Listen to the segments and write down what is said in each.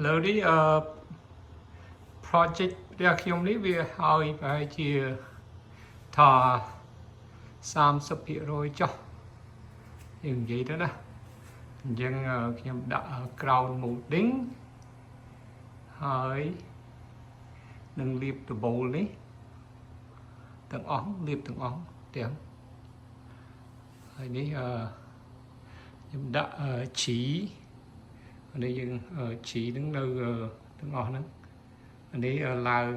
លើនេះ project របស់ខ្ញុំនេះវាហើយប្រហែលជាថា 30% ចុះយើងនិយាយទៅណាអញ្ចឹងខ្ញុំដាក់ ground molding ហើយនឹងលាបដំបូលនេះទាំងអស់លាបទាំងអស់ទាំងហើយនេះខ្ញុំដាក់ជីនេះយើងជីនឹងនៅទាំងអស់ហ្នឹងនេះឡើង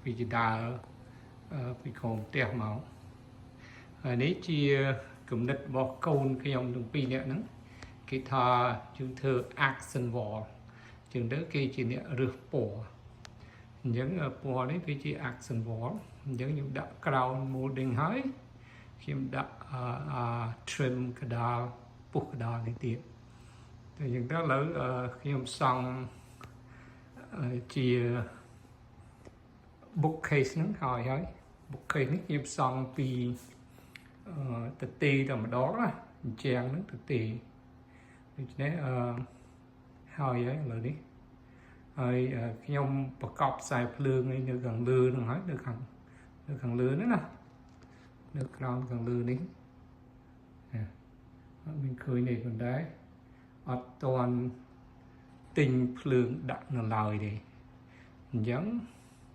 ពីចដាលពីក្រោមផ្ទះមកហើយនេះជាគំនិតរបស់កូនខ្ញុំទាំងពីរនាក់ហ្នឹងគេថាយើងធ្វើ accent wall ជាងទៅគេជាអ្នករើសពណ៌អញ្ចឹងពណ៌នេះវាជា accent wall អញ្ចឹងខ្ញុំដាក់ ground molding ហើយខ្ញុំដាក់trim កដាលពុះកដាលនេះទៀតតែអញ្ចឹងទៅឥឡូវខ្ញុំសង់ជា bookcase ហ្នឹងហើយ bookcase នេះខ្ញុំសង់ពីទទេតែម្ដងណាអញ្ចឹងហ្នឹងទទេដូច្នេះហើយឥឡូវនេះហើយខ្ញុំប្រកបខ្សែភ្លើងនៅខាងលើហ្នឹងហើយនៅខាងលើហ្នឹងណានៅក្រោមខាងលើនេះមានឃើញនេះប៉ុន្តែអត់ទាន់ទិញភ្លើងដាក់នៅឡើយទេអញ្ចឹង